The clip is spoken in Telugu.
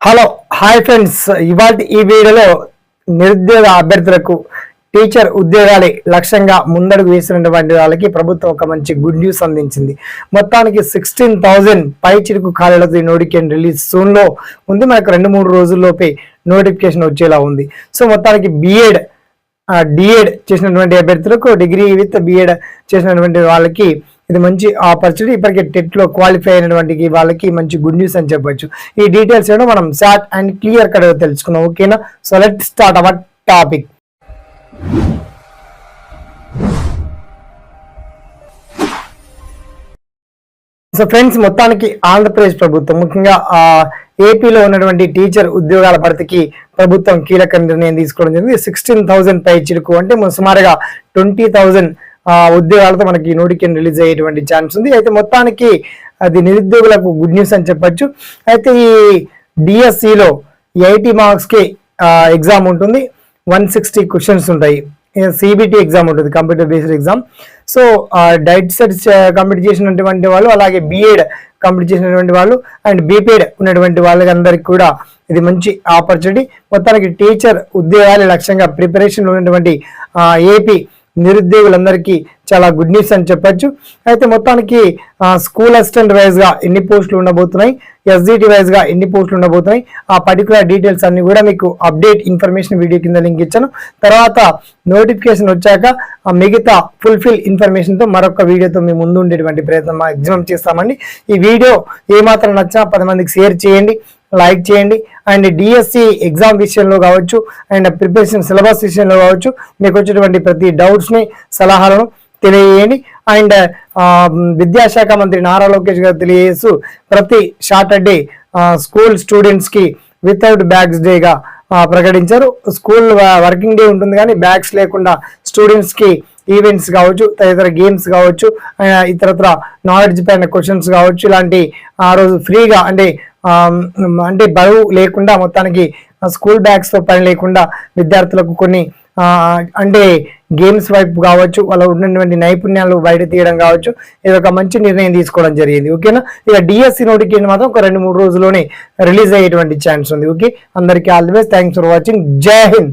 హలో హాయ్ ఫ్రెండ్స్, ఇవాళ ఈ వీడియోలో నిరుద్యోగ అభ్యర్థులకు టీచర్ ఉద్యోగాలే లక్ష్యంగా ముందడుగు వేసినటువంటి వాళ్ళకి ప్రభుత్వం ఒక మంచి గుడ్ న్యూస్ అందించింది. మొత్తానికి 16,000 పై చిరుకు ఖాళీలతో ఈ నోటిఫికేషన్ రిలీజ్ సూన్లో ఉంది. మనకు 2-3 రోజుల్లోపే నోటిఫికేషన్ వచ్చేలా ఉంది. సో మొత్తానికి డిఎడ్ చేసినటువంటి అభ్యర్థులకు, డిగ్రీ విత్ బిఎడ్ చేసినటువంటి వాళ్ళకి ఇది మంచి ఆపర్చునిటీ. ఇప్పటికే టెట్లో క్వాలిఫై అయినటువంటి వాళ్ళకి మంచి గుడ్ న్యూస్ అని చెప్పొచ్చు. ఈ డీటెయిల్స్ ఏమో మనం షార్ట్ అండ్ క్లియర్ కట్ తెలుసుకున్నాం. ఓకేనా? So let start our topic. So friends, మొత్తానికి ఆంధ్రప్రదేశ్ ప్రభుత్వం ముఖ్యంగా ఏపీలో ఉన్నటువంటి టీచర్ ఉద్యోగాల భర్తీకి ప్రభుత్వం కీలక నిర్ణయం తీసుకోవడం జరిగింది. 16,000 పై చిరుకు అంటే సుమారుగా 20,000 ఉద్యోగాలతో మనకి నోటిఫికేషన్ రిలీజ్ అయ్యేటువంటి ఛాన్స్ ఉంది. అయితే మొత్తానికి అది నిరుద్యోగులకు గుడ్ న్యూస్ అని చెప్పొచ్చు. అయితే ఈ డిఎస్సిలో 80 మార్క్స్కి ఎగ్జామ్ ఉంటుంది. 160 క్వశ్చన్స్ ఉంటాయి. సిబిటి ఎగ్జామ్ ఉంటుంది, computer based exam. So diet sets complete చేసినటువంటి వాళ్ళు, అలాగే బిఎడ్ కంప్లీట్ చేసినటువంటి వాళ్ళు అండ్ బీపీఎడ్ ఉన్నటువంటి వాళ్ళందరికీ కూడా ఇది మంచి ఆపర్చునిటీ. మొత్తానికి టీచర్ ఉద్యోగాల లక్ష్యంగా ప్రిపరేషన్ ఉన్నటువంటి ఏపీ నిరుద్యోగులందరికీ చాలా గుడ్ న్యూస్ అని చెప్పొచ్చు. అయితే మొత్తానికి స్కూల్ అసిస్టెంట్ వైజ్ గా ఎన్ని పోస్టులు ఉండబోతున్నాయి, ఎస్జిటి వైజ్ గా ఎన్ని పోస్టులు ఉండబోతున్నాయి, ఆ పర్టికులర్ డీటెయిల్స్ అన్ని కూడా మీకు అప్డేట్ ఇన్ఫర్మేషన్ వీడియో కింద లింక్ ఇచ్చాను. తర్వాత నోటిఫికేషన్ వచ్చాక మిగతా ఫుల్ఫిల్ ఇన్ఫర్మేషన్ తో మరొక వీడియోతో మీ ముందు ఉండేటువంటి ప్రయత్నం మాక్సిమం చేస్తామండి. ఈ వీడియో ఏమాత్రం నచ్చినా 10 మందికి షేర్ చేయండి, లైక్ చేయండి. అండ్ డిఎస్సి ఎగ్జామ్ విషయంలో కావచ్చు, అండ్ ప్రిపరేషన్ సిలబస్ విషయంలో కావచ్చు, మీకు వచ్చేటువంటి ప్రతి డౌట్స్ని, సలహాలను తెలియజేయండి. అండ్ విద్యాశాఖ మంత్రి నారా లోకేష్ గారు తెలియజేస్తూ ప్రతి సాటర్డే స్కూల్ స్టూడెంట్స్కి వితౌట్ బ్యాగ్స్ డేగా ప్రకటించారు. స్కూల్ వర్కింగ్ డే ఉంటుంది కానీ బ్యాగ్స్ లేకుండా స్టూడెంట్స్కి ఈవెంట్స్ కావచ్చు, తదితర గేమ్స్ కావచ్చు, ఇతరత్ర నాలెడ్జ్ పైన క్వశ్చన్స్ కావచ్చు, ఇలాంటి ఆ రోజు ఫ్రీగా అంటే బరువు లేకుండా మొత్తానికి స్కూల్ బ్యాగ్స్తో పని లేకుండా విద్యార్థులకు కొన్ని అంటే గేమ్స్ వైపు కావచ్చు, వాళ్ళ ఉన్నటువంటి నైపుణ్యాలు బయట తీయడం కావచ్చు, ఇది ఒక మంచి నిర్ణయం తీసుకోవడం జరిగింది. ఓకేనా? ఇక డిఎస్సి నోటిఫికేషన్ మాత్రం ఒక 2-3 రోజుల్లోనే రిలీజ్ అయ్యేటువంటి ఛాన్స్ ఉంది. ఓకే, అందరికీ all the best. Thanks for watching. జై హింద్.